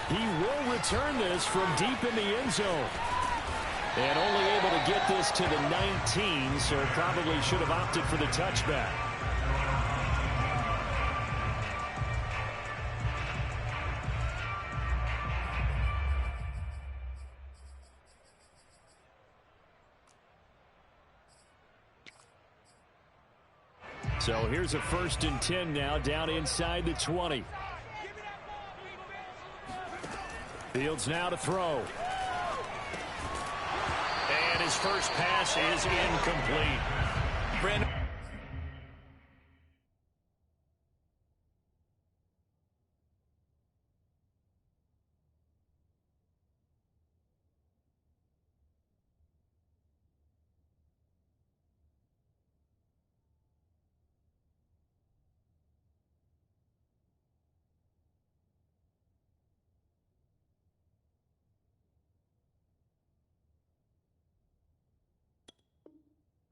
He will return this from deep in the end zone. And only able to get this to the 19, so probably should have opted for the touchback. So here's a 1st and 10 now, down inside the 20. Fields now to throw. And his first pass is incomplete. Brandon.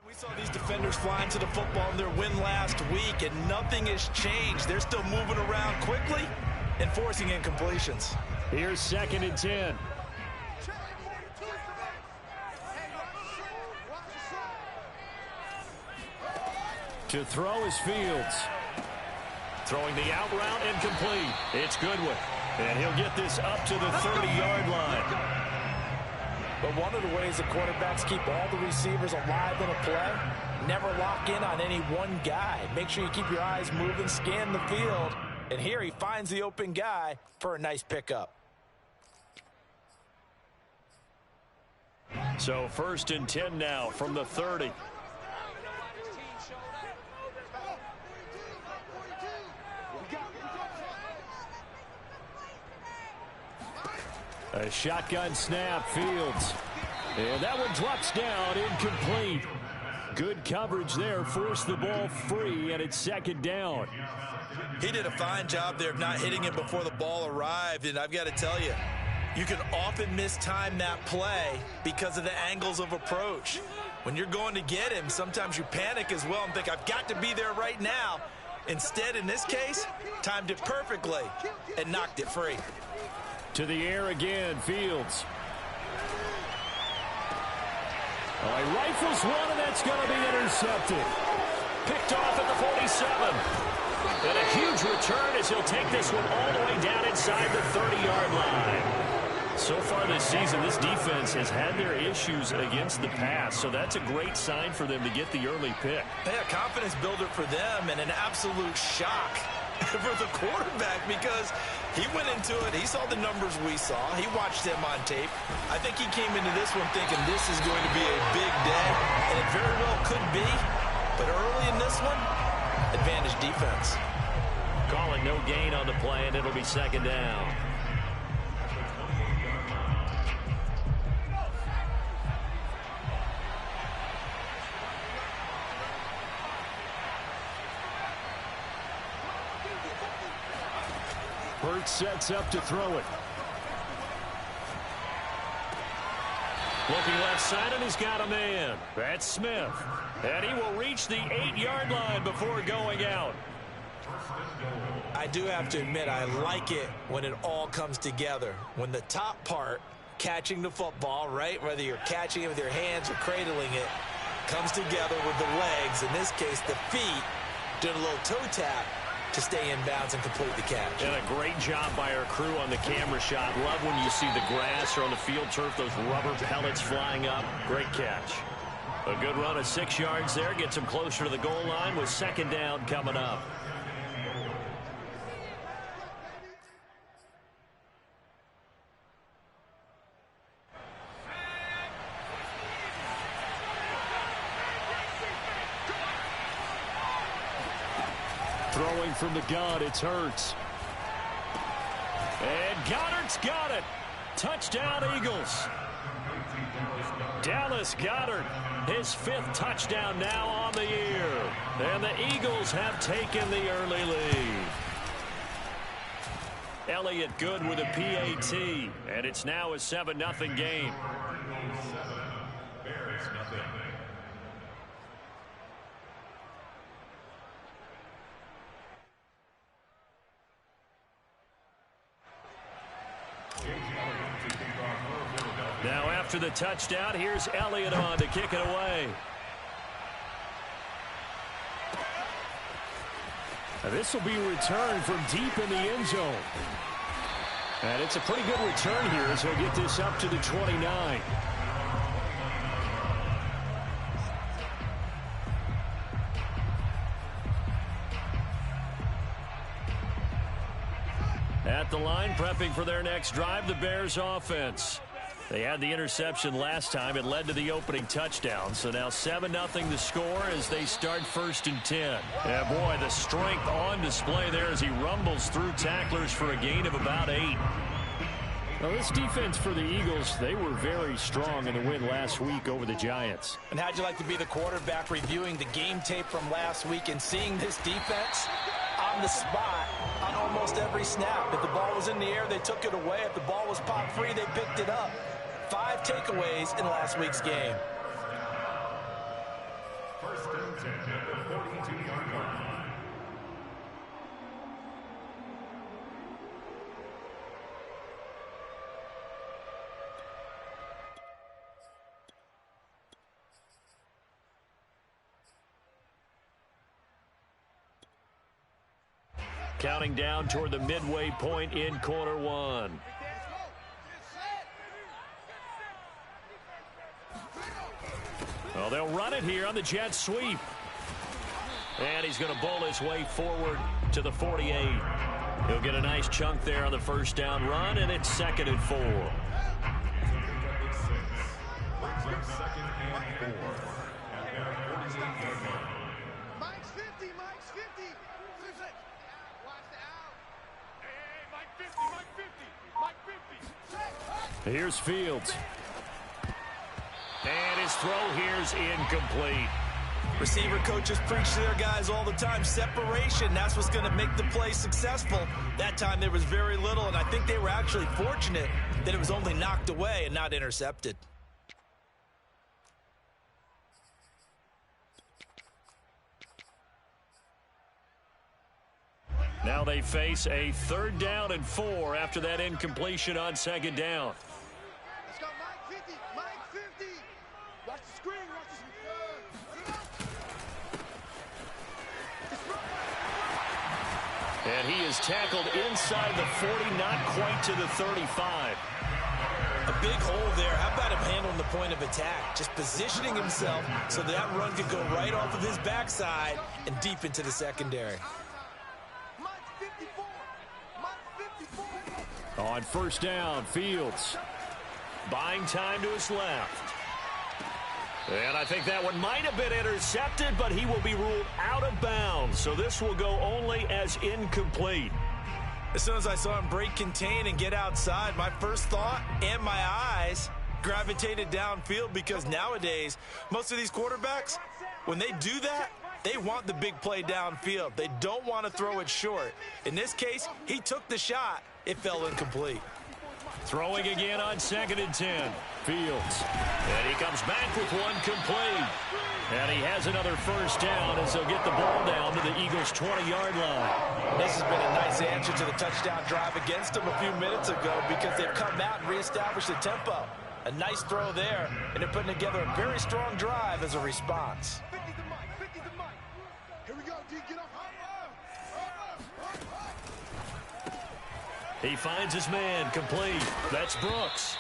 We saw these defenders flying to the football in their win last week, and nothing has changed. They're still moving around quickly and forcing incompletions. Here's 2nd and 10. To throw is Fields. Throwing the out route, incomplete. It's Goodwin. And he'll get this up to the 30-yard line. But one of the ways the quarterbacks keep all the receivers alive in a play, never lock in on any one guy. Make sure you keep your eyes moving, scan the field. And here he finds the open guy for a nice pickup. So 1st and 10 now from the 30. A shotgun snap, Fields. And that one drops down, incomplete. Good coverage there, forced the ball free, and it's 2nd down. He did a fine job there of not hitting it before the ball arrived, and I've got to tell you, you can often mistime that play because of the angles of approach. When you're going to get him, sometimes you panic as well and think, I've got to be there right now. Instead, in this case, timed it perfectly and knocked it free. To the air again, Fields. Oh, he rifles one, and that's going to be intercepted. Picked off at the 47. And a huge return as he'll take this one all the way down inside the 30-yard line. So far this season, this defense has had their issues against the pass, so that's a great sign for them to get the early pick. Yeah, confidence builder for them and an absolute shock for the quarterback because he went into it. He saw the numbers we saw. He watched them on tape. I think he came into this one thinking this is going to be a big day, and it very well could be. But early in this one, advantage defense. Calling no gain on the play, and it'll be 2nd down. Burt sets up to throw it. Looking left side, and he's got a man. That's Smith. And he will reach the 8-yard line before going out. I do have to admit, I like it when it all comes together. When the top part, catching the football, right, whether you're catching it with your hands or cradling it, comes together with the legs, in this case the feet, doing a little toe tap to stay in bounds and complete the catch. And a great job by our crew on the camera shot. Love when you see the grass or on the field turf, those rubber pellets flying up. Great catch. A good run of 6 yards there. Gets him closer to the goal line with 2nd down coming up. Throwing from the gun, it's Hurts. And Goddard's got it. Touchdown, Eagles. Dallas Goedert, his 5th touchdown now on the year. And the Eagles have taken the early lead. Elliott good with a PAT. And it's now a 7-0 game. Now after the touchdown, here's Elliott on to kick it away. This will be returned from deep in the end zone. And it's a pretty good return here as he'll get this up to the 29. At the line, prepping for their next drive, the Bears offense. They had the interception last time. It led to the opening touchdown. So now 7-0 the score as they start 1st and 10. Yeah, boy, the strength on display there as he rumbles through tacklers for a gain of about 8. Well, this defense for the Eagles, they were very strong in the win last week over the Giants. And how'd you like to be the quarterback reviewing the game tape from last week and seeing this defense on the spot on almost every snap? If the ball was in the air, they took it away. If the ball was popped free, they picked it up. 5 takeaways in last week's game. 1st and 10 at the 42-yard line. Counting down toward the midway point in quarter one. Well, they'll run it here on the jet sweep. And he's going to bowl his way forward to the 48. He'll get a nice chunk there on the 1st down run, and it's 2nd and 4. Mike's 50, Mike's 50. Watch the out. Hey, Mike 50, Mike 50, Mike 50. Here's Fields. And his throw here's incomplete. Receiver coaches preach to their guys all the time. Separation, that's what's going to make the play successful. That time there was very little, and I think they were actually fortunate that it was only knocked away and not intercepted. Now they face a 3rd down and 4 after that incompletion on 2nd down. Let's go, Mike 50, Mike 50. Watch the screen, watch the And he is tackled inside the 40, not quite to the 35. A big hole there. How about him handling the point of attack? Just positioning himself so that run could go right off of his backside and deep into the secondary. Mike 54, Mike 54. On 1st down, Fields buying time to his left. And I think that one might have been intercepted, but he will be ruled out of bounds. So this will go only as incomplete. As soon as I saw him break contain and get outside, my first thought and my eyes gravitated downfield, because nowadays, most of these quarterbacks, when they do that, they want the big play downfield. They don't want to throw it short. In this case, he took the shot. It fell incomplete. Throwing again on 2nd and 10. Fields. And he comes back with one complete. And he has another 1st down as they'll get the ball down to the Eagles' 20-yard line. This has been a nice answer to the touchdown drive against them a few minutes ago, because they've come out and reestablished the tempo. A nice throw there, and they're putting together a very strong drive as a response. 50's the Mike, 50's the Mike. Here we go, D, get up. He finds his man, complete. That's Brooks.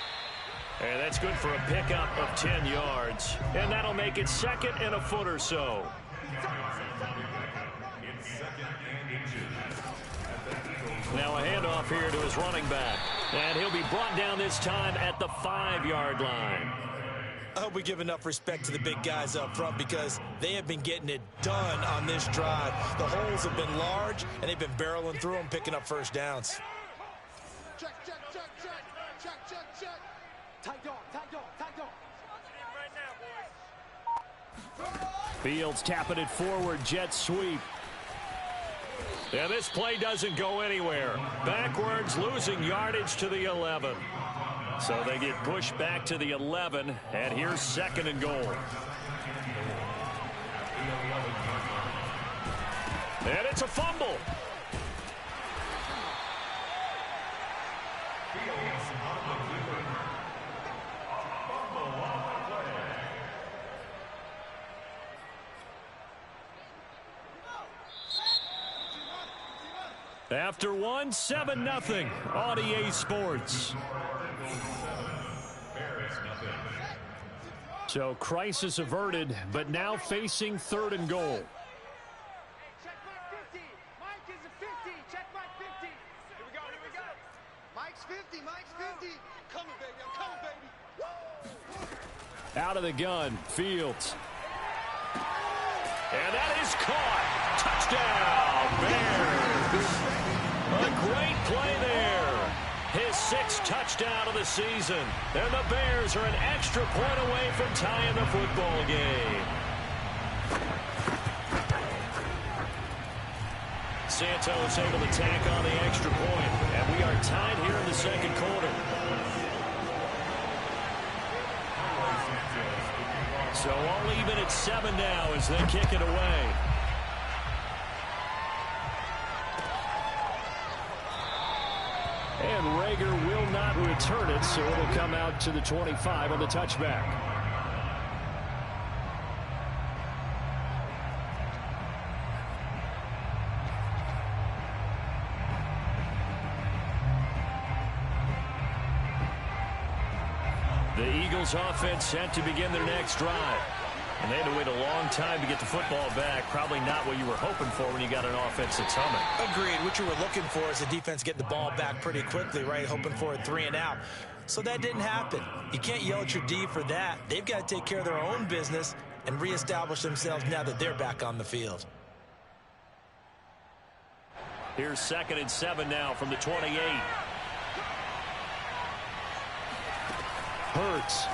And that's good for a pickup of 10 yards. And that'll make it 2nd and a foot or so. Now a handoff here to his running back. And he'll be brought down this time at the 5-yard line. I hope we give enough respect to the big guys up front, because they have been getting it done on this drive. The holes have been large, and they've been barreling through them, picking up 1st downs. Check, check, check, check, check, check, check. Tight dog, tight dog, tight dog. Fields tapping it forward, jet sweep. And this play doesn't go anywhere. Backwards, losing yardage to the 11. So they get pushed back to the 11, and here's 2nd and goal. And it's a fumble. After one, 7-0 on EA Sports. So crisis averted, but now facing 3rd and goal. Check mark 50. Mike is a 50. Check mark 50. Here we go. Here we go. Mike's 50. Mike's 50. Coming, baby. I'm coming, baby. Woo! Out of the gun, Fields. And that is caught. Touchdown, Bears. A great play there. His 6th touchdown of the season. And the Bears are an extra point away from tying the football game. Santos able to tack on the extra point. And we are tied here in the 2nd quarter. So all even at 7 now as they kick it away. And Rager will not return it, so it'll come out to the 25 on the touchback. The Eagles offense set to begin their next drive. And they had to wait a long time to get the football back. Probably not what you were hoping for when you got an offense that's humming. Agreed. What you were looking for is the defense getting the ball back pretty quickly, right? Hoping for a 3 and out. So that didn't happen. You can't yell at your D for that. They've got to take care of their own business and reestablish themselves now that they're back on the field. Here's 2nd and 7 now from the 28. Hurts.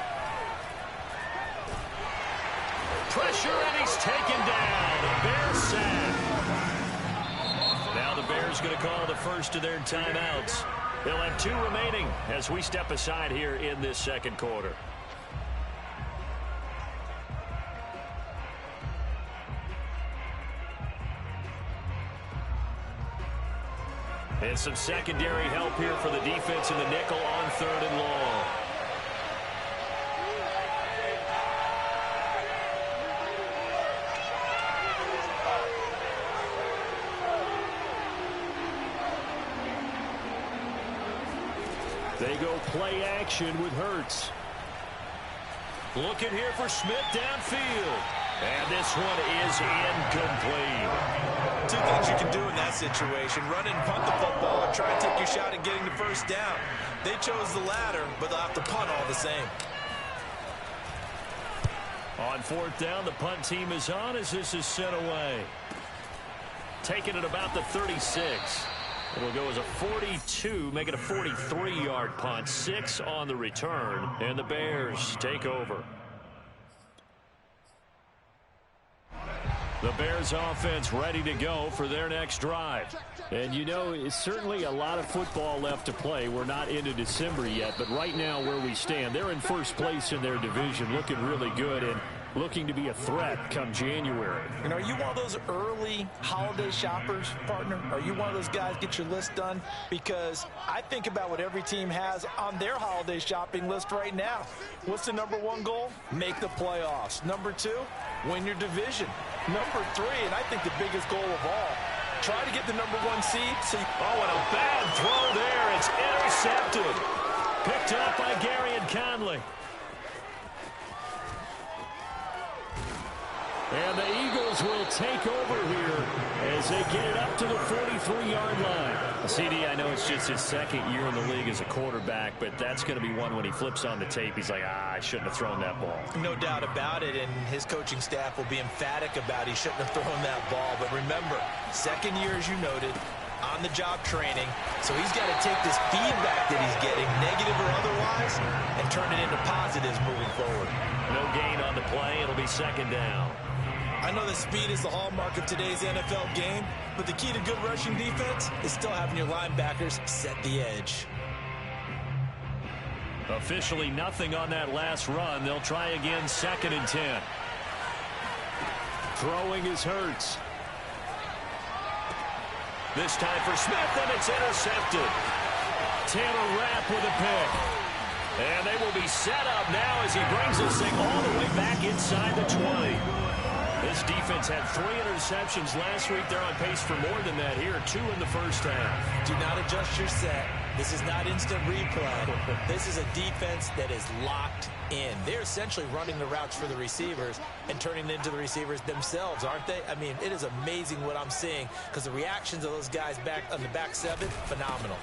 Pressure, and he's taken down. Bears sack. Now the Bears going to call the first of their timeouts. They'll have 2 remaining as we step aside here in this 2nd quarter. And some secondary help here for the defense in the nickel on 3rd and long. They go play action with Hurts. Looking here for Smith downfield. And this one is incomplete. 2 things you can do in that situation. Run and punt the football or try and take your shot at getting the first down. They chose the latter, but they'll have to punt all the same. On 4th down, the punt team is on as this is sent away. Taking it about the 36. It'll go as a 42, make it a 43-yard punt. 6 on the return, and the Bears take over. The Bears offense ready to go for their next drive. And you know, it's certainly a lot of football left to play. We're not into December yet, but right now where we stand, they're in 1st place in their division, looking really good and looking to be a threat come January. And are you one of those early holiday shoppers, partner? Are you one of those guys get your list done? Because I think about what every team has on their holiday shopping list right now. What's the #1 goal? Make the playoffs. #2, win your division. #3, and I think the biggest goal of all, try to get the #1 seed. Oh, and a bad throw there. It's intercepted. Picked up by Garyon Conley. And the Eagles will take over here as they get it up to the 43-yard line. CD, I know it's just his 2nd year in the league as a quarterback, but that's going to be one when he flips on the tape. He's like, I shouldn't have thrown that ball. No doubt about it, and his coaching staff will be emphatic about he shouldn't have thrown that ball. But remember, 2nd year, as you noted, on-the-job training. So he's got to take this feedback that he's getting, negative or otherwise, and turn it into positives moving forward. No gain on the play. It'll be 2nd down. I know that speed is the hallmark of today's NFL game, but the key to good rushing defense is still having your linebackers set the edge. Officially nothing on that last run. They'll try again 2nd and 10. Throwing is Hurts. This time for Smith, and it's intercepted. Taylor Rapp with a pick. And they will be set up now as he brings this thing all the way back inside the 20. This defense had 3 interceptions last week. They're on pace for more than that here, 2 in the first half. Do not adjust your set. This is not instant replay. This is a defense that is locked in. They're essentially running the routes for the receivers and turning it into the receivers themselves, aren't they? I mean, it is amazing what I'm seeing because the reactions of those guys back on the back 7, phenomenal.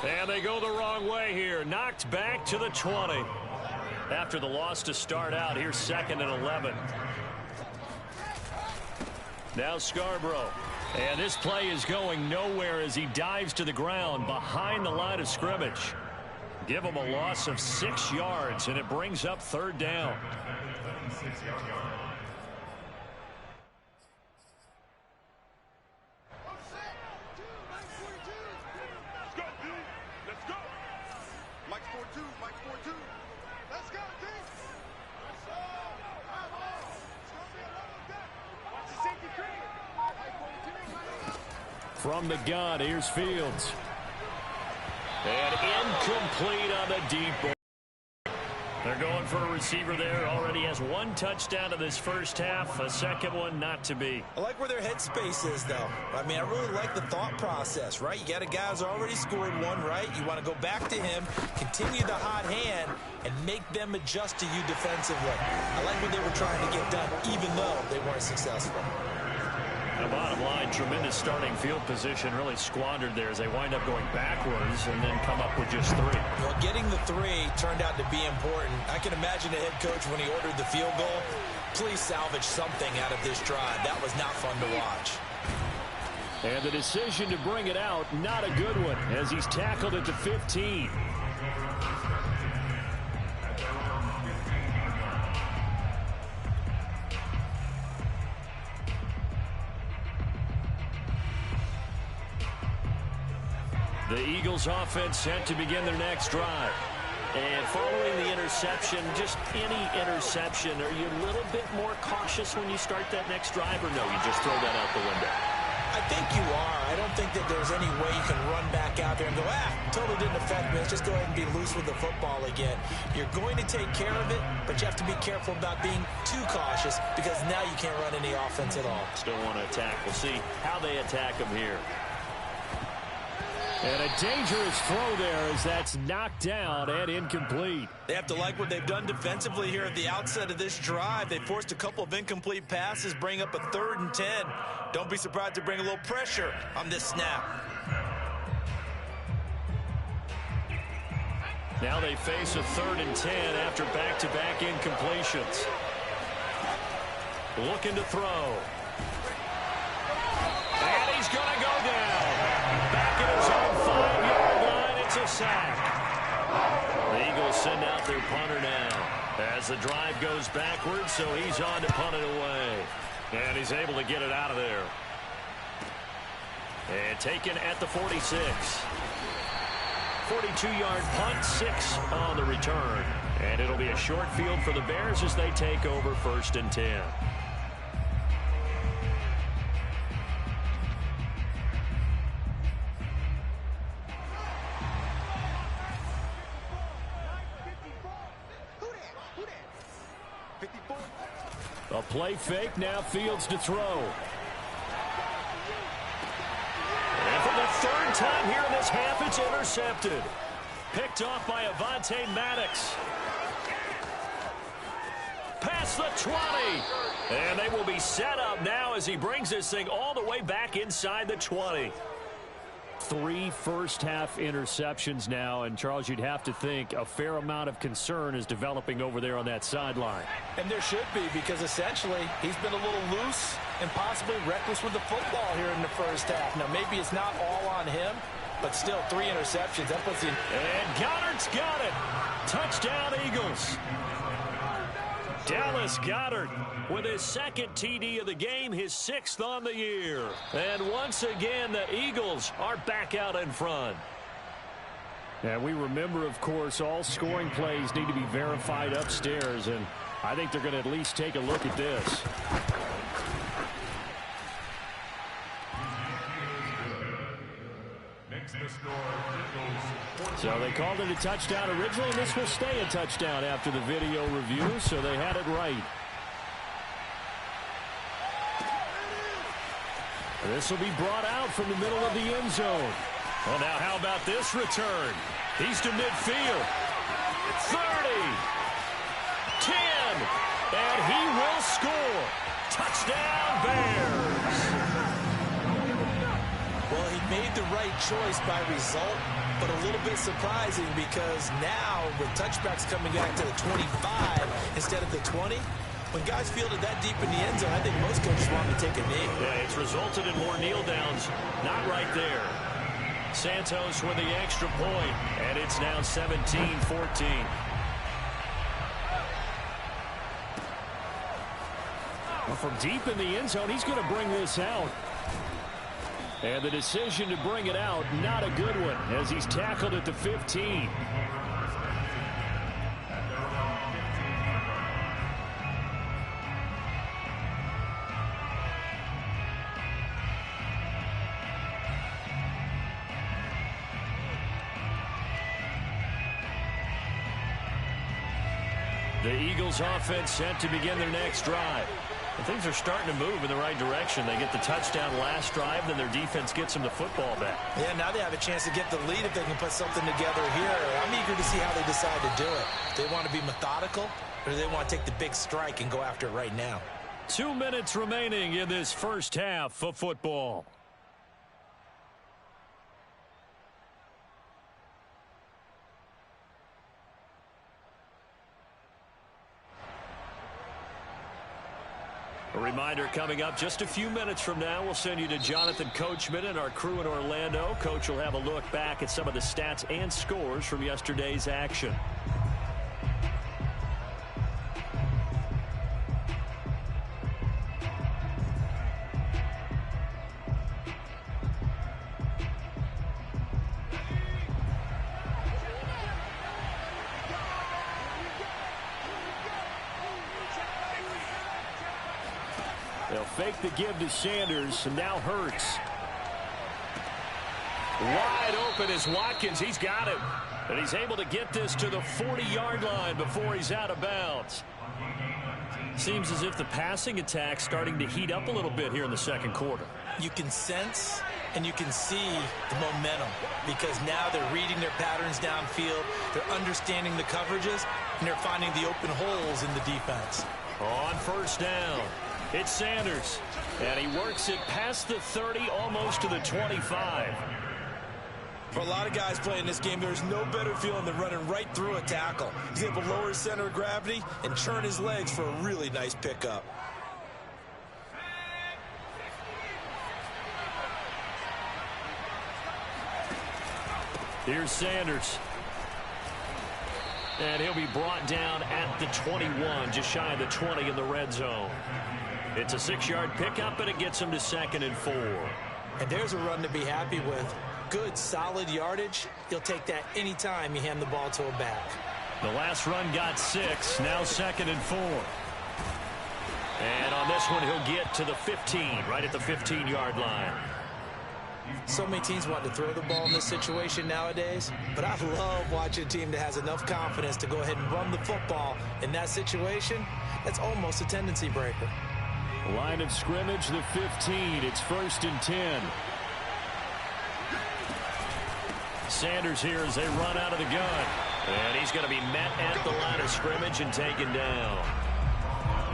And they go the wrong way here. Knocked back to the 20. After the loss to start out, here's 2nd and 11. Now Scarborough. And this play is going nowhere as he dives to the ground behind the line of scrimmage. Give him a loss of 6 yards, and it brings up 3rd down. From the gun, here's Fields. And incomplete on the deep ball. They're going for a receiver there. Already has 1 touchdown in this first half. A second one not to be. I like where their headspace is, though. I mean, I really like the thought process, right? You got a guy who's already scored 1, right? You want to go back to him, continue the hot hand, and make them adjust to you defensively. I like what they were trying to get done, even though they weren't successful. The bottom line, tremendous starting field position, really squandered there as they wind up going backwards and then come up with just 3. Well, getting the 3 turned out to be important. I can imagine the head coach when he ordered the field goal. Please salvage something out of this drive. That was not fun to watch. And the decision to bring it out, not a good one, as he's tackled at the 15. The Eagles offense set to begin their next drive. And following the interception, just any interception, are you a little bit more cautious when you start that next drive, or no, you just throw that out the window? I think you are. I don't think that there's any way you can run back out there and go, totally didn't affect me. Let's just go ahead and be loose with the football again. You're going to take care of it, but you have to be careful about being too cautious because now you can't run any offense at all. Still want to attack. We'll see how they attack him here. And a dangerous throw there as that's knocked down and incomplete. They have to like what they've done defensively here at the outset of this drive. They forced a couple of incomplete passes, bring up a 3rd and 10. Don't be surprised to bring a little pressure on this snap. Now they face a 3rd and 10 after back-to-back incompletions. Looking to throw. And he's going to go down. Back at his own 5-yard line, it's a sack. The Eagles send out their punter now as the drive goes backwards, so he's on to punt it away. And he's able to get it out of there. And taken at the 46. 42-yard punt, 6 on the return. And it'll be a short field for the Bears as they take over 1st and 10. A play fake, now Fields to throw. And for the 3rd time here in this half, it's intercepted. Picked off by Avonte Maddox. Past the 20. And they will be set up now as he brings this thing all the way back inside the 20. 3 first-half interceptions now, and Charles, you'd have to think a fair amount of concern is developing over there on that sideline. And there should be, because essentially he's been a little loose and possibly reckless with the football here in the first half. Now, maybe it's not all on him, but still 3 interceptions. That puts him. And Goddard's got it. Touchdown, Eagles. Dallas Goedert with his 2nd TD of the game, his 6th on the year. And once again, the Eagles are back out in front. And we remember, of course, all scoring plays need to be verified upstairs, and I think they're going to at least take a look at this. Next, the So they called it a touchdown originally, and this will stay a touchdown after the video review, so they had it right. This will be brought out from the middle of the end zone. Well, now how about this return? He's to midfield. 30. 10. And he will score. Touchdown, Bears. Well, he made the right choice by result, but a little bit surprising because now with touchbacks coming back to the 25 instead of the 20, when guys fielded that deep in the end zone, I think most coaches want to take a knee. Yeah, it's resulted in more kneel downs. Not right there. Santos with the extra point, and it's now 17-14. Well, from deep in the end zone, he's going to bring this out. And the decision to bring it out, not a good one, as he's tackled at the 15. The Eagles offense set to begin their next drive. And things are starting to move in the right direction. They get the touchdown last drive, then their defense gets them the football back. Yeah, now they have a chance to get the lead if they can put something together here. I'm eager to see how they decide to do it. Do they want to be methodical, or do they want to take the big strike and go after it right now? 2 minutes remaining in this first half of football. A reminder coming up just a few minutes from now, we'll send you to Jonathan Coachman and our crew in Orlando. Coach will have a look back at some of the stats and scores from yesterday's action. They'll fake the give to Sanders, and now Hurts. Wide open is Watkins. He's got him. And he's able to get this to the 40-yard line before he's out of bounds. Seems as if the passing attack's starting to heat up a little bit here in the second quarter. You can sense and you can see the momentum because now they're reading their patterns downfield, they're understanding the coverages, and they're finding the open holes in the defense. On first down, it's Sanders, and he works it past the 30, almost to the 25. For a lot of guys playing this game, there's no better feeling than running right through a tackle. He's able to lower his center of gravity and churn his legs for a really nice pickup. Here's Sanders. And he'll be brought down at the 21, just shy of the 20 in the red zone. It's a 6-yard pickup, and it gets him to 2nd and 4. And there's a run to be happy with. Good, solid yardage. He'll take that any time you hand the ball to a back. The last run got 6, now 2nd and 4. And on this one, he'll get to the 15, right at the 15-yard line. So many teams want to throw the ball in this situation nowadays, but I love watching a team that has enough confidence to go ahead and run the football in that situation. That's almost a tendency breaker. Line of scrimmage, the 15. It's 1st and 10. Sanders here as they run out of the gun. And he's going to be met at the line of scrimmage and taken down.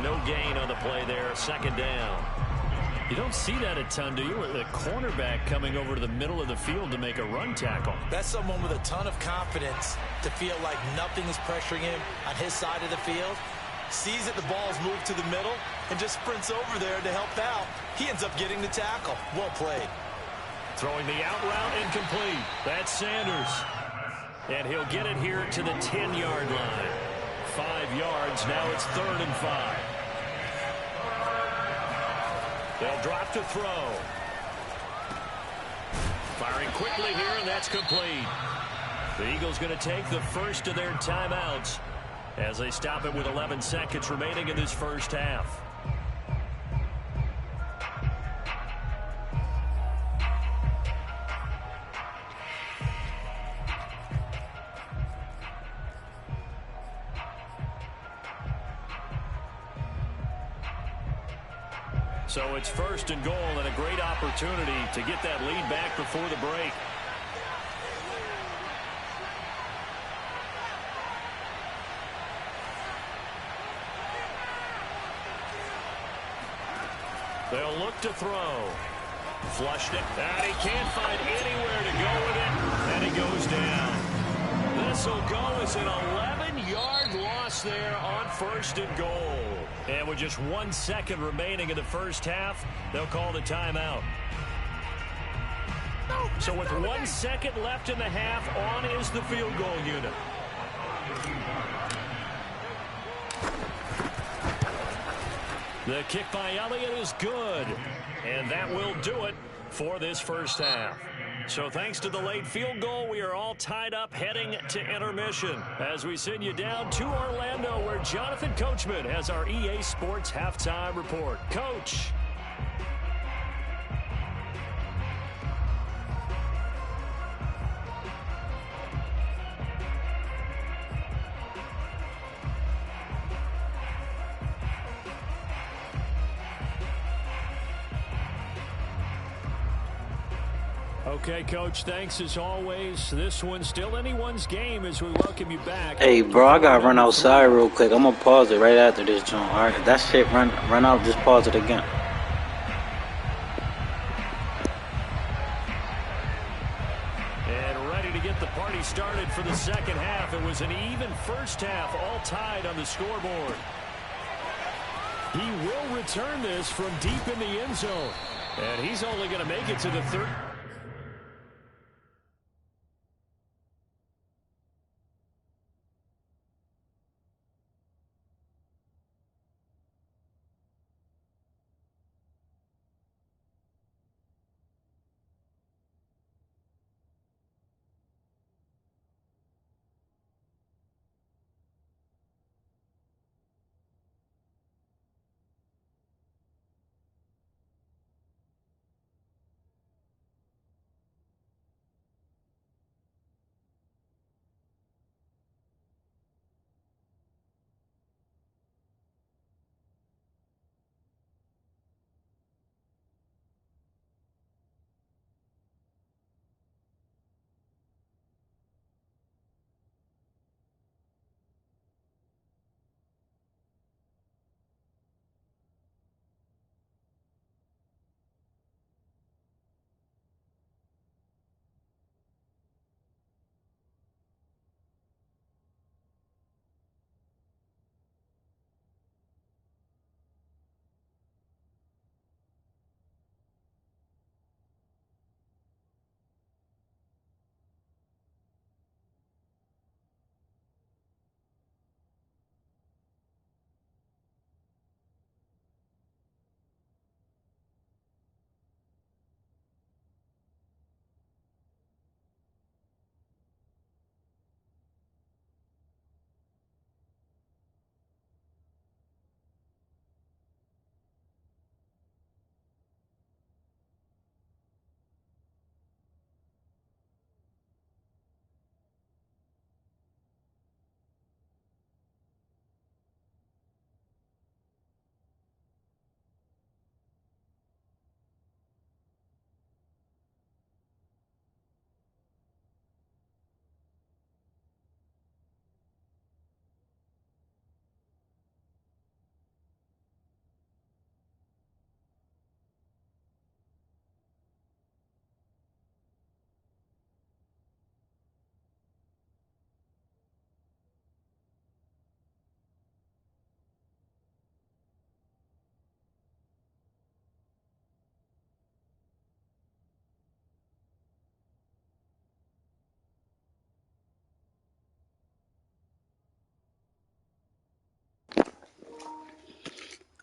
No gain on the play there, 2nd down. You don't see that a ton, do you? With a cornerback coming over to the middle of the field to make a run tackle. That's someone with a ton of confidence to feel like nothing is pressuring him on his side of the field. Sees that the ball's moved to the middle and just sprints over there to help out. He ends up getting the tackle. Well played. Throwing the out route incomplete. That's Sanders. And he'll get it here to the 10-yard line. 5 yards. Now it's 3rd and 5. They'll drop to throw. Firing quickly here, and that's complete. The Eagles going to take the first of their timeouts as they stop it with 11 seconds remaining in this first half. So it's 1st and goal and a great opportunity to get that lead back before the break. They'll look to throw. Flushed it. And he can't find anywhere to go with it. And he goes down. This will go as an 11-yard loss there on 1st and goal. And with just 1 second remaining in the first half, they'll call the timeout. So with 1 second left in the half, on is the field goal unit. The kick by Elliott is good. And that will do it for this first half. So thanks to the late field goal, we are all tied up heading to intermission as we send you down to Orlando where Jonathan Coachman has our EA Sports Halftime Report. Coach. Okay, Coach, thanks as always. This one's still anyone's game as we welcome you back. Hey, bro, I gotta run outside real quick. I'm gonna pause it right after this, John. All right, if that shit run out, just pause it again. And ready to get the party started for the second half. It was an even first half, all tied on the scoreboard. He will return this from deep in the end zone. And he's only going to make it to the third.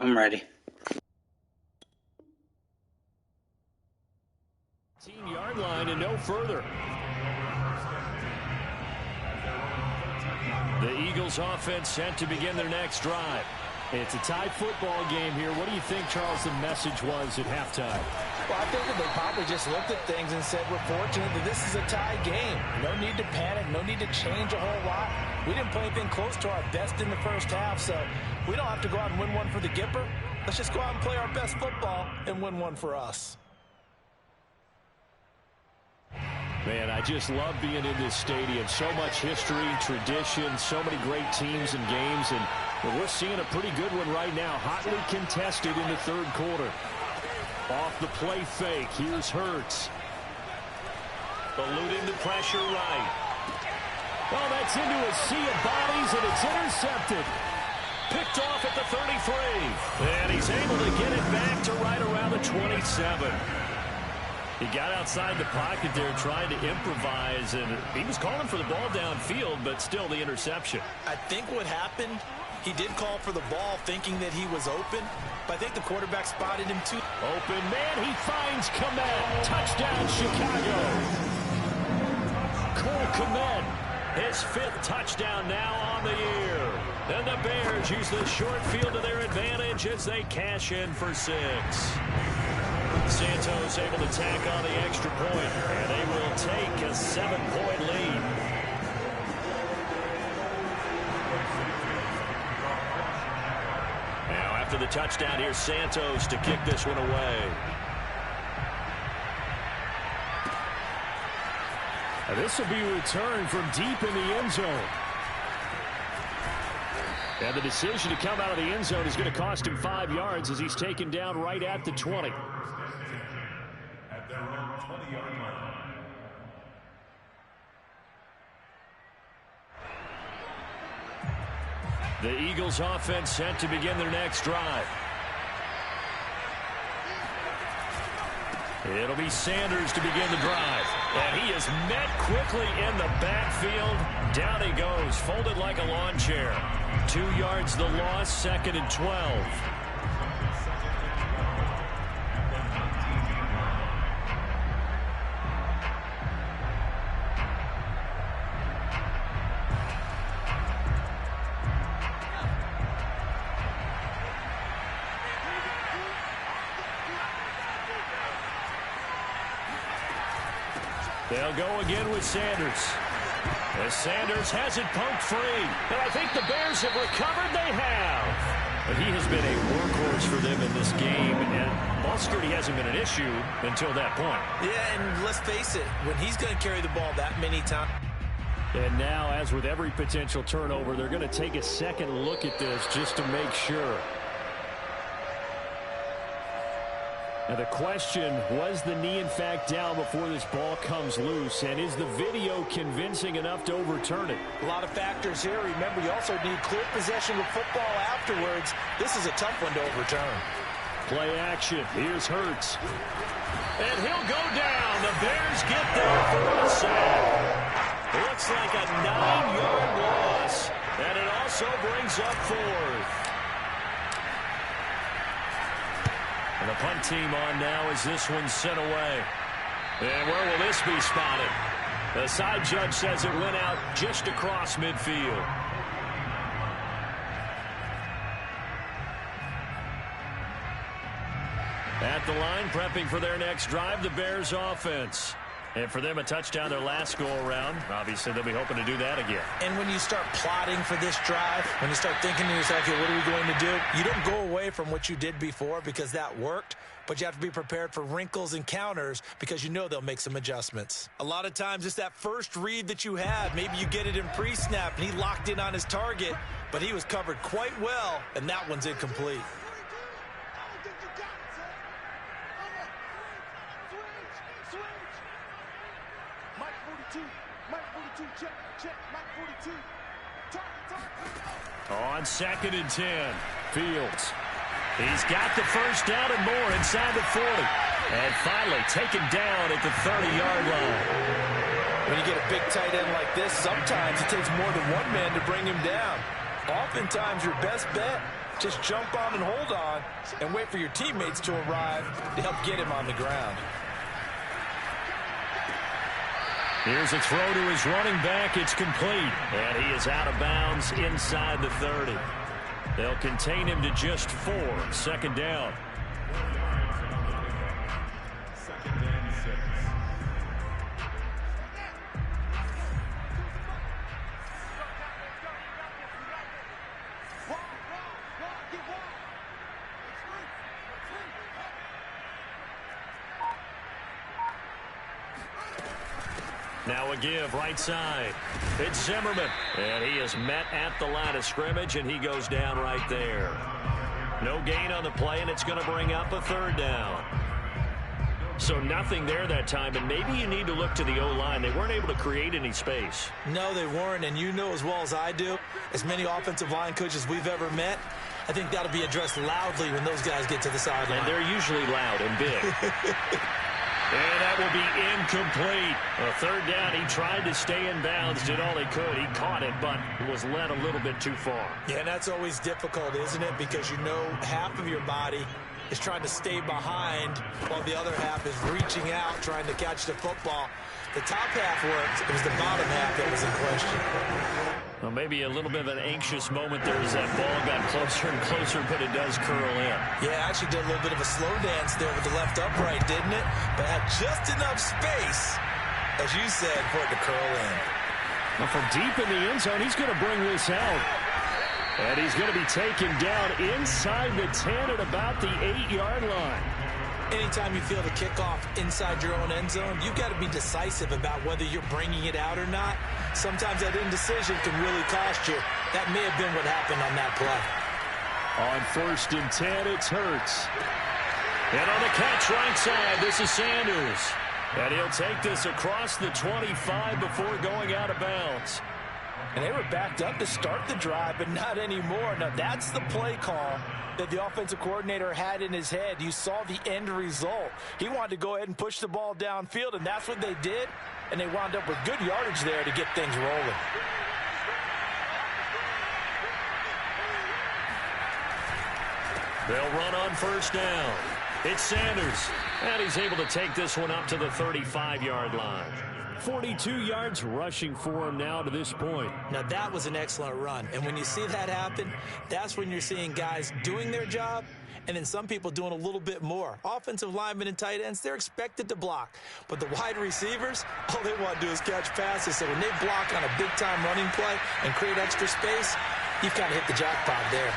I'm ready. 18-yard line and no further. The Eagles offense set to begin their next drive. It's a tied football game here. What do you think, Charles, the message was at halftime? Well, I think that they probably just looked at things and said, we're fortunate that this is a tie game. No need to panic, no need to change a whole lot. We didn't play anything close to our best in the first half, so we don't have to go out and win one for the Gipper. Let's just go out and play our best football and win one for us. Man, I just love being in this stadium. So much history, tradition, so many great teams and games, and we're seeing a pretty good one right now. Hotly contested in the third quarter. Off the play fake, here's Hurts. Eluding the pressure right. Well, that's into a sea of bodies, and it's intercepted. Picked off at the 33. And he's able to get it back to right around the 27. He got outside the pocket there trying to improvise, and he was calling for the ball downfield, but still the interception. I think what happened, he did call for the ball thinking that he was open, but I think the quarterback spotted him too. Open man, he finds Kmet. Touchdown, Chicago. Cole Kmet, his 5th touchdown now on the year. And the Bears use the short field to their advantage as they cash in for 6. Santos able to tack on the extra point, and they will take a 7-point lead. Now after the touchdown, here's Santos to kick this one away. Now this will be a return from deep in the end zone. And the decision to come out of the end zone is going to cost him 5 yards as he's taken down right at the 20. At their own 20-yard line. The Eagles offense set to begin their next drive. It'll be Sanders to begin the drive. And he is met quickly in the backfield. Down he goes, folded like a lawn chair. 2 yards the loss, 2nd and 12. They'll go again with Sanders. As Sanders has it poked free. And I think the Bears have recovered. They have. But he has been a workhorse for them in this game. And ball security hasn't been an issue until that point. Yeah, and let's face it, when he's going to carry the ball that many times. And now, as with every potential turnover, they're going to take a second look at this just to make sure. Now the question, was the knee in fact down before this ball comes loose? And is the video convincing enough to overturn it? A lot of factors here. Remember, you also need clear possession of football afterwards. This is a tough one to overturn. Play action. Here's Hurts. And he'll go down. The Bears get there for a sack. Looks like a 9-yard loss. And it also brings up 4th. And the punt team on now as this one's sent away. And where will this be spotted? The side judge says it went out just across midfield. At the line, prepping for their next drive, the Bears offense. And for them, a touchdown their last go-around. Obviously, they'll be hoping to do that again. And when you start plotting for this drive, when you start thinking to yourself, okay, what are we going to do? You don't go away from what you did before because that worked, but you have to be prepared for wrinkles and counters because you know they'll make some adjustments. A lot of times, it's that first read that you have. Maybe you get it in pre-snap, and he locked in on his target, but he was covered quite well, and that one's incomplete. On 2nd and 10, Fields. He's got the first down and more inside the 40. And finally taken down at the 30-yard line. When you get a big tight end like this, sometimes it takes more than one man to bring him down. Oftentimes, your best bet, just jump on and hold on and wait for your teammates to arrive to help get him on the ground. Here's a throw to his running back. It's complete. And he is out of bounds inside the 30. They'll contain him to just 4. 2nd down. Now a give right side. It's Zimmerman. And he is met at the line of scrimmage, and he goes down right there. No gain on the play, and it's going to bring up a third down. So nothing there that time, and maybe you need to look to the O-line. They weren't able to create any space. No, they weren't, and you know as well as I do, as many offensive line coaches we've ever met, I think that'll be addressed loudly when those guys get to the sideline. And they're usually loud and big. And that will be incomplete. A third down. He tried to stay in bounds, did all he could. He caught it, but was led a little bit too far. Yeah, and that's always difficult, isn't it? Because you know half of your body is trying to stay behind while the other half is reaching out, trying to catch the football. The top half worked. It was the bottom half that was in question. Well, maybe a little bit of an anxious moment there as that ball got closer and closer, but it does curl in. Yeah, actually did a little bit of a slow dance there with the left upright, didn't it? But had just enough space, as you said, for it to curl in. Well, from deep in the end zone, he's going to bring this out. And he's going to be taken down inside the 10 at about the 8-yard line. Anytime you feel the kickoff inside your own end zone, you've got to be decisive about whether you're bringing it out or not. Sometimes that indecision can really cost you. That may have been what happened on that play. On 1st and 10, it's Hurts. And on the catch right side, this is Sanders. And he'll take this across the 25 before going out of bounds. And they were backed up to start the drive, but not anymore. Now, that's the play call that the offensive coordinator had in his head. You saw the end result. He wanted to go ahead and push the ball downfield, and that's what they did. And they wound up with good yardage there to get things rolling. They'll run on 1st down. It's Sanders. And he's able to take this one up to the 35-yard line. 42 yards rushing for him now to this point. Now, that was an excellent run. And when you see that happen, that's when you're seeing guys doing their job and then some people doing a little bit more. Offensive linemen and tight ends, they're expected to block. But the wide receivers, all they want to do is catch passes. So when they block on a big-time running play and create extra space, you've kind of hit the jackpot there.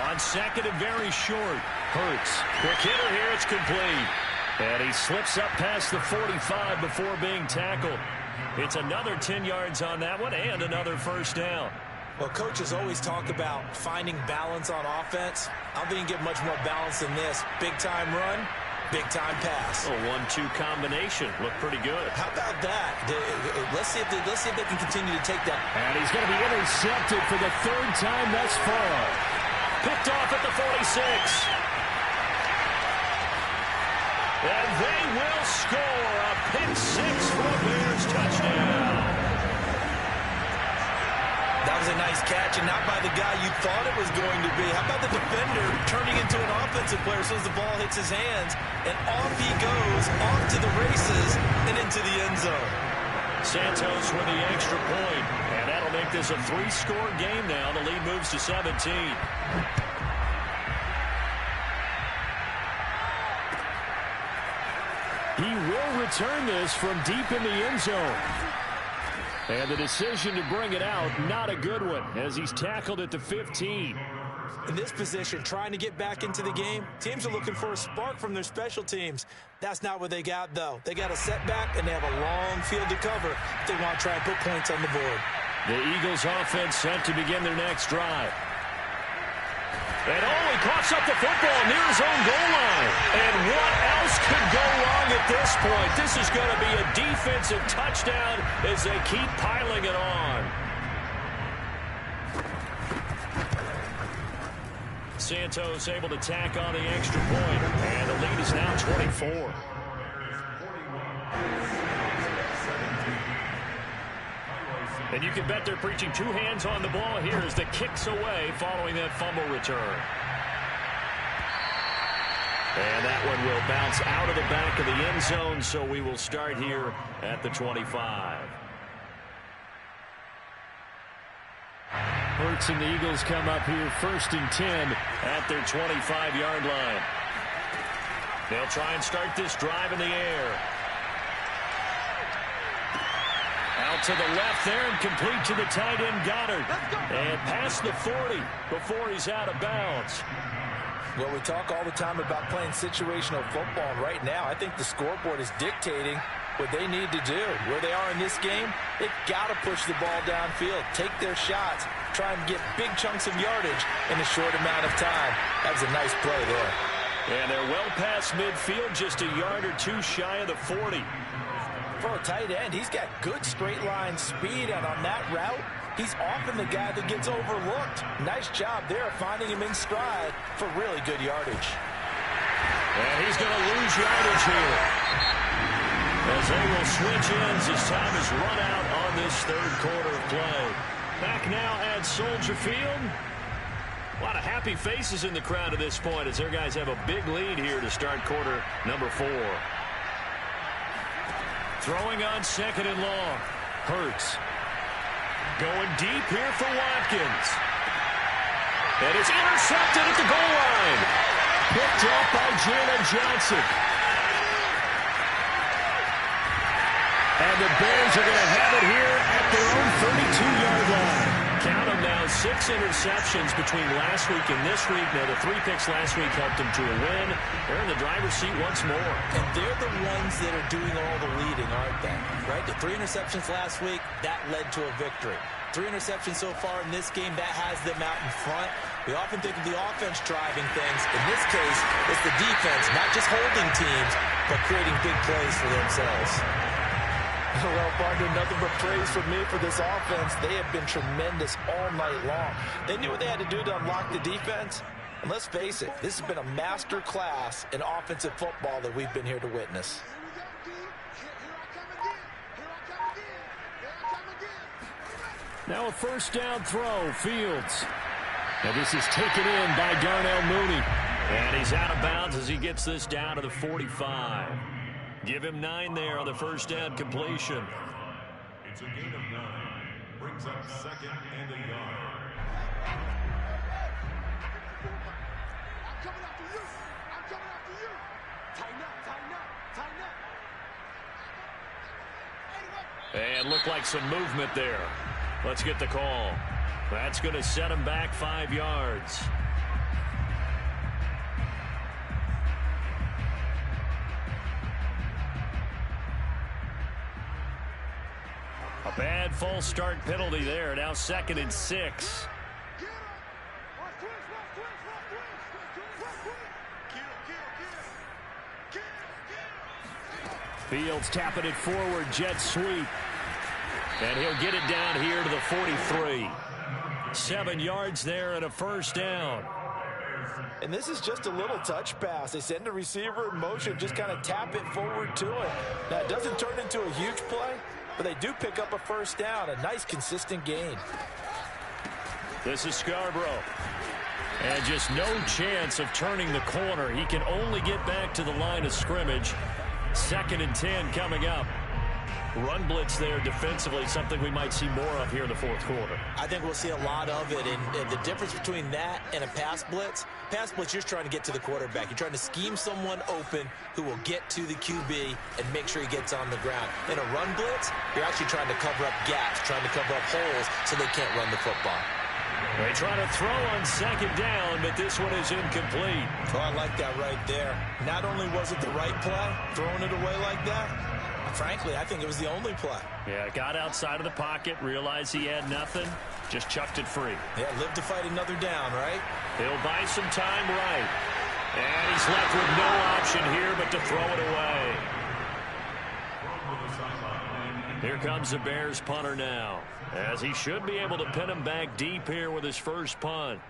On 2nd and very short, Hurts. Quick hitter here, it's complete. And he slips up past the 45 before being tackled. It's another 10 yards on that one and another 1st down. Well, coaches always talk about finding balance on offense. I don't think you can get much more balance than this. Big-time run, big-time pass. A 1-2 combination. Looked pretty good. How about that? Let's see if they can continue to take that. And he's going to be intercepted for the 3rd time thus far. Picked off at the 46. And they will score a pick 6 for a Bears touchdown. That was a nice catch, and not by the guy you thought it was going to be. How about the defender turning into an offensive player as soon as the ball hits his hands, and off he goes, off to the races, and into the end zone. Santos with the extra point, and that'll make this a 3-score game now. The lead moves to 17. He will return this from deep in the end zone. And the decision to bring it out, not a good one, as he's tackled at the 15. In this position, trying to get back into the game, teams are looking for a spark from their special teams. That's not what they got, though. They got a setback, and they have a long field to cover if they want to try and put points on the board. The Eagles offense set to begin their next drive. And he coughs up the football near his own goal line. And what else could go wrong at this point? This is going to be a defensive touchdown as they keep piling it on. Santos able to tack on the extra point. And the lead is now 24. And you can bet they're preaching 2 hands on the ball here as the kick's away following that fumble return. And that one will bounce out of the back of the end zone, so we will start here at the 25. Hurts and the Eagles come up here 1st and 10 at their 25-yard line. They'll try and start this drive in the air. Out to the left there and complete to the tight end Goddard. And past the 40 before he's out of bounds. Well, we talk all the time about playing situational football. Right now, I think the scoreboard is dictating what they need to do. Where they are in this game, they've got to push the ball downfield, take their shots, try and get big chunks of yardage in a short amount of time. That was a nice play there. And they're well past midfield, just a yard or two shy of the 40. For a tight end, he's got good straight line speed, and on that route, he's often the guy that gets overlooked. Nice job there finding him in stride for really good yardage. And he's going to lose yardage here, as they will switch ends as time is run out on this third quarter of play. Back now at Soldier Field. A lot of happy faces in the crowd at this point as their guys have a big lead here to start quarter number 4. Throwing on second and long. Hurts. Going deep here for Watkins. And it's intercepted at the goal line. Picked off by Jalen Johnson. And the Bears are going to have it here at their own 32-yard line. Count them now, 6 interceptions between last week and this week. Now, the 3 picks last week helped them to a win. They're in the driver's seat once more. And they're the ones that are doing all the leading, aren't they? Right? The 3 interceptions last week, that led to a victory. 3 interceptions so far in this game, that has them out in front. We often think of the offense driving things. In this case, it's the defense, not just holding teams, but creating big plays for themselves. Well, partner, nothing but praise from me for this offense. They have been tremendous all night long. They knew what they had to do to unlock the defense. And let's face it, this has been a master class in offensive football that we've been here to witness. Now a first down throw, Fields. And this is taken in by Darnell Mooney. And he's out of bounds as he gets this down to the 45. Give him 9 there on the first down completion. It's a gain of 9. Brings up second and a yard. I'm coming after you. I'm coming after you. Tighten up, tighten up, tighten up. And looked like some movement there. Let's get the call. That's going to set him back 5 yards. A bad false start penalty there. Now 2nd and 6. Fields tapping it forward. Jet sweep. And he'll get it down here to the 43. 7 yards there and a first down. And this is just a little touch pass. They send the receiver in motion, just kind of tap it forward to him. Now, it doesn't turn into a huge play, but they do pick up a first down, a nice, consistent gain. This is Scarborough. And just no chance of turning the corner. He can only get back to the line of scrimmage. 2nd and 10 coming up. Run blitz there defensively, something we might see more of here in the 4th quarter. I think we'll see a lot of it, and the difference between that and a pass blitz, you're just trying to get to the quarterback. You're trying to scheme someone open who will get to the QB and make sure he gets on the ground. In a run blitz, you're actually trying to cover up gaps, trying to cover up holes so they can't run the football. They try to throw on 2nd down, but this one is incomplete. Oh, I like that right there. Not only was it the right play, throwing it away like that, frankly, I think it was the only play. Yeah, got outside of the pocket, realized he had nothing, just chucked it free. Yeah, live to fight another down, right? He'll buy some time right. And he's left with no option here but to throw it away. Here comes the Bears punter now, as he should be able to pin him back deep here with his first punt.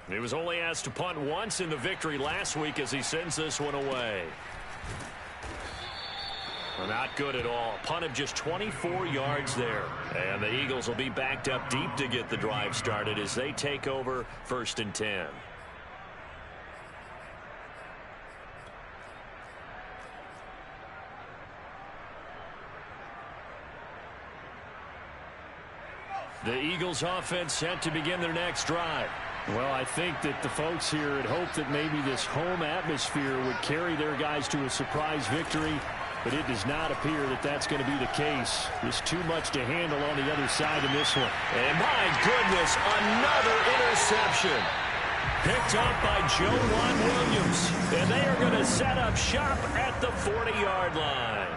He was only asked to punt once in the victory last week as he sends this one away. Well, not good at all. Punt of just 24 yards there. And the Eagles will be backed up deep to get the drive started as they take over 1st and 10. The Eagles offense set to begin their next drive. Well, I think that the folks here had hoped that maybe this home atmosphere would carry their guys to a surprise victory. but it does not appear that that's going to be the case. There's too much to handle on the other side in this one. And my goodness, another interception. Picked up by Joejuan Williams. And they are going to set up shop at the 40-yard line.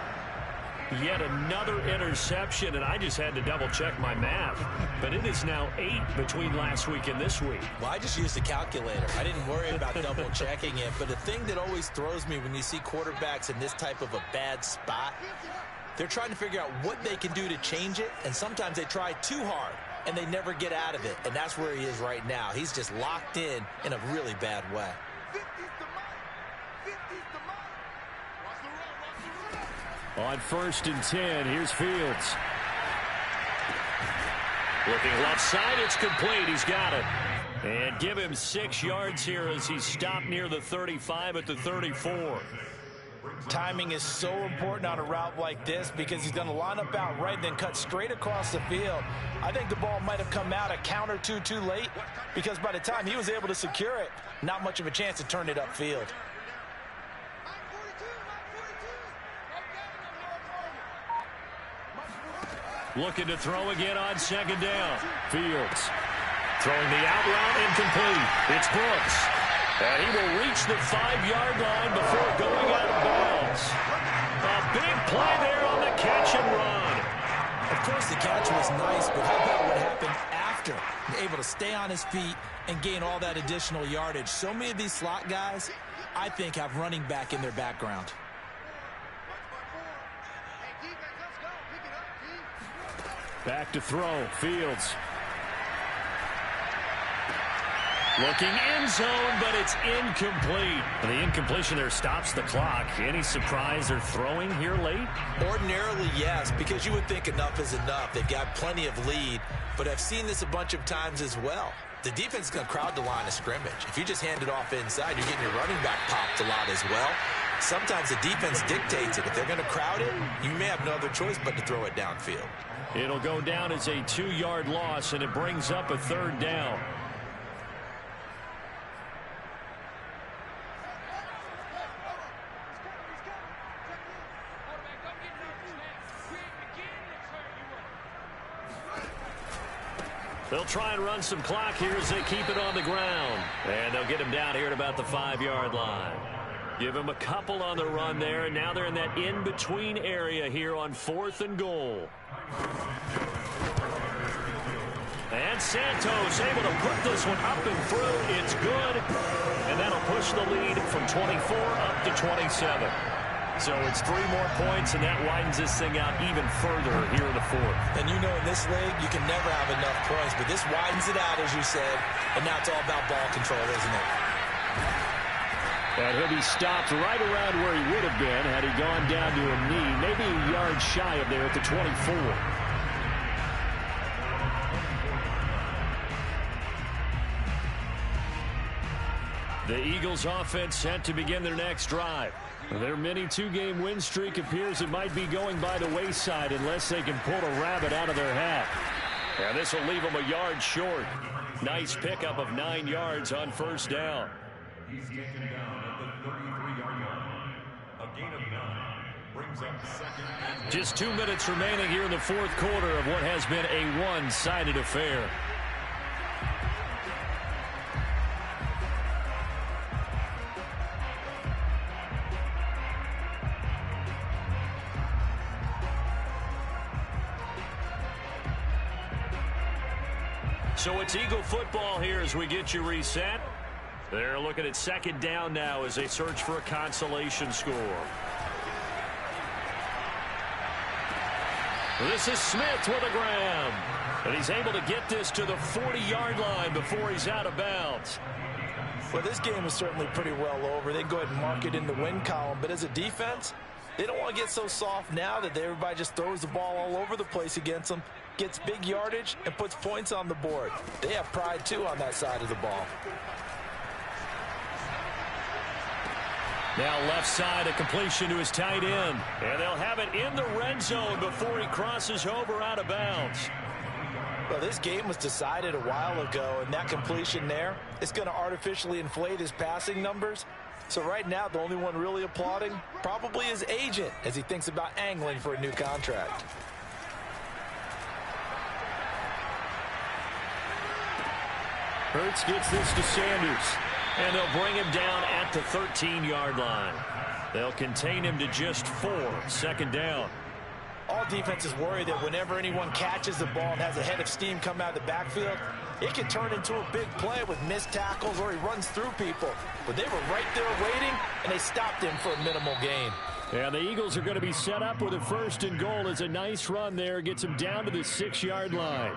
Yet another interception, and I just had to double-check my math. But it is now 8 between last week and this week. Well, I just used a calculator. I didn't worry about double-checking it. But the thing that always throws me when you see quarterbacks in this type of a bad spot, they're trying to figure out what they can do to change it, and sometimes they try too hard, and they never get out of it. And that's where he is right now. He's just locked in a really bad way. On 1st and 10, here's Fields. Looking left side, it's complete. He's got it. And give him 6 yards here as he's stopped near the 35 at the 34. Timing is so important on a route like this because he's going to line up out right, then cut straight across the field. I think the ball might have come out a count or two too late because by the time he was able to secure it, not much of a chance to turn it upfield. Looking to throw again on 2nd down. Fields throwing the out route incomplete. It's Brooks. And he will reach the 5-yard line before going out of bounds. A big play there on the catch and run. Of course, the catch was nice, but how about what happened after? Able to stay on his feet and gain all that additional yardage. So many of these slot guys, I think, have running back in their background. Back to throw. Fields. Looking end zone, but it's incomplete. The incompletion there stops the clock. Any surprise they're throwing here late? Ordinarily, yes, because you would think enough is enough. They've got plenty of lead, but I've seen this a bunch of times as well. The defense is going to crowd the line of scrimmage. If you just hand it off inside, you're getting your running back popped a lot as well. Sometimes the defense dictates it. If they're going to crowd it, you may have no other choice but to throw it downfield. It'll go down as a 2-yard loss, and it brings up a 3rd down. They'll try and run some clock here as they keep it on the ground. And they'll get him down here at about the 5-yard line. Give him a couple on the run there, and now they're in that in-between area here on 4th and goal. And Santos able to put this one up and through. It's good. And that'll push the lead from 24 up to 27. So it's 3 more points, and that widens this thing out even further here in the 4th. And you know in this league, you can never have enough points, but this widens it out, as you said, and now it's all about ball control, isn't it? And he'll be stopped right around where he would have been had he gone down to a knee, maybe a yard shy of there at the 24. The Eagles offense set to begin their next drive. Their mini 2-game win streak appears it might be going by the wayside unless they can pull a rabbit out of their hat. And this will leave them a yard short. Nice pickup of 9 yards on 1st down. He's taken down at the 33-yard line. A gain of 9 brings up 2nd and Just 2 minutes remaining here in the 4th quarter of what has been a one-sided affair. So it's Eagle football here as we get you reset. They're looking at 2nd down now as they search for a consolation score. This is Smith with a grab. And he's able to get this to the 40-yard line before he's out of bounds. Well, this game is certainly pretty well over. They go ahead and mark it in the win column. But as a defense, they don't want to get so soft now that everybody just throws the ball all over the place against them, gets big yardage, and puts points on the board. They have pride, too, on that side of the ball. Now left side, a completion to his tight end. And they'll have it in the red zone before he crosses over out of bounds. Well, this game was decided a while ago, and that completion there is going to artificially inflate his passing numbers. So right now, the only one really applauding probably his agent as he thinks about angling for a new contract. Hurts gets this to Sanders, and they'll bring him down at the 13-yard line. They'll contain him to just 4, second down. All defenses worry that whenever anyone catches the ball and has a head of steam come out of the backfield, it can turn into a big play with missed tackles or he runs through people. But they were right there waiting, and they stopped him for a minimal gain. And the Eagles are going to be set up with a 1st and goal. As a nice run there gets him down to the 6-yard line.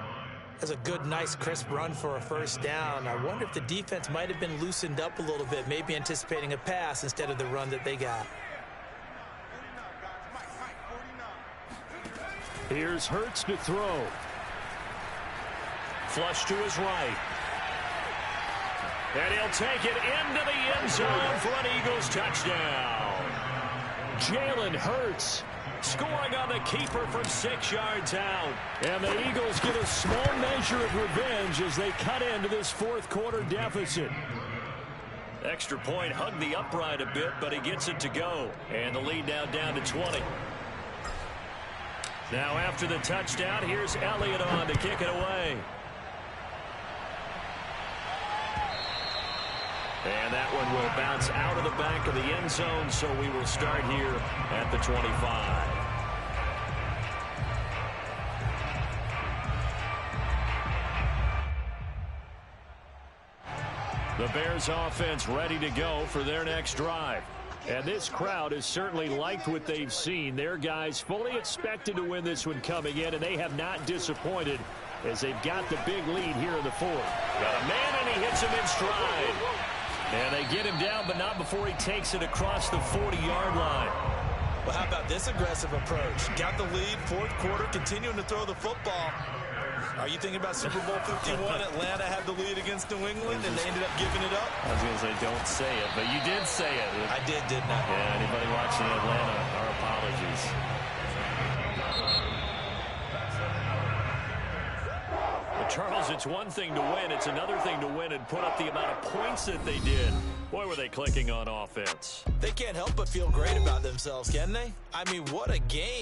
That's a good, nice, crisp run for a first down. I wonder if the defense might have been loosened up a little bit, maybe anticipating a pass instead of the run that they got. Here's Hurts to throw. Flush to his right. And he'll take it into the end zone for an Eagles touchdown. Jalen Hurts Scoring on the keeper from 6 yards out. And the Eagles get a small measure of revenge as they cut into this 4th quarter deficit. Extra point hugged the upright a bit, but he gets it to go. And the lead now down to 20. Now after the touchdown, here's Elliott on to kick it away. And that one will bounce out of the back of the end zone, so we will start here at the 25. The Bears offense ready to go for their next drive. And this crowd has certainly liked what they've seen. Their guys fully expected to win this one coming in, and they have not disappointed as they've got the big lead here in the 4th. Got a man, and he hits him in stride. And they get him down, but not before he takes it across the 40-yard line. Well, how about this aggressive approach? Got the lead, 4th quarter, continuing to throw the football. Are you thinking about Super Bowl 51? Atlanta had the lead against New England, and they ended up giving it up? I was going to say, don't say it, but you did say it. I did, didn't I? Yeah, anybody watching Atlanta, our apologies. Well, Charles, it's one thing to win. It's another thing to win and put up the amount of points that they did. Boy, were they clicking on offense. They can't help but feel great about themselves, can they? I mean, what a game.